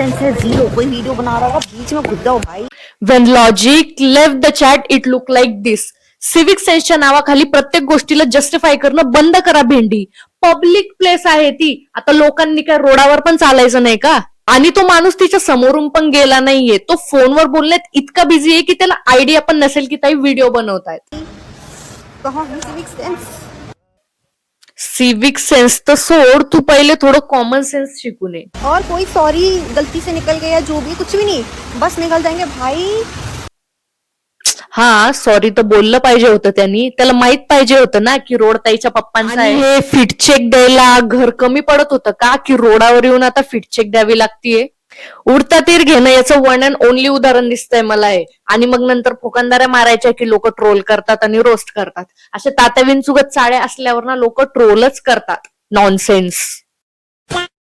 Sense है जीरो। कोई video बना रहा होगा, बीच में घुस जाओ भाई। When logic left the chat, it looked like this. Civic सेन्सच्या नावाखाली प्रत्येक गोष्टीला जस्टिफाय करणं बंद करा भेंडी. पब्लिक प्लेस आहे ती. आता लोकांनी काय रोडावर पण चालायचं नाही का? आणि तो माणूस तिच्या समोरून पण गेला नाहीये. तो फोनवर बोलण्यात इतका बिझी आहे की त्याला आयडिया पण नसेल की ताई व्हिडिओ बनवतायत. कहाँ है सिविक सेंस? सिविक सेन्स तर सोड, तू पहिले थोडं कॉमन सेन्स शिकू नये. और कोई सॉरी गलती से निकल गया, जो भी, कुछ भी नहीं, बस निकल जाएंगे भाई. हा सॉरी तर बोललं पाहिजे होतं त्यांनी. त्याला माहित पाहिजे होतं ना की रोड ताईच्या पप्पांचा आहे. हे फिट चेक द्यायला घर कमी पडत होतं का की रोडावर येऊन आता फिट चेक द्यावी लागतीये. उडता तीर घेणं याचं वन अँड ओनली उदाहरण दिसतंय मला हे. आणि मग नंतर फुकंदाऱ्या मारायच्या की लोक ट्रोल करतात आणि रोस्ट करतात. अशा तात्या विंचुगत चाळ्या असल्यावर ना लोक ट्रोलच करतात. नॉनसेन्स.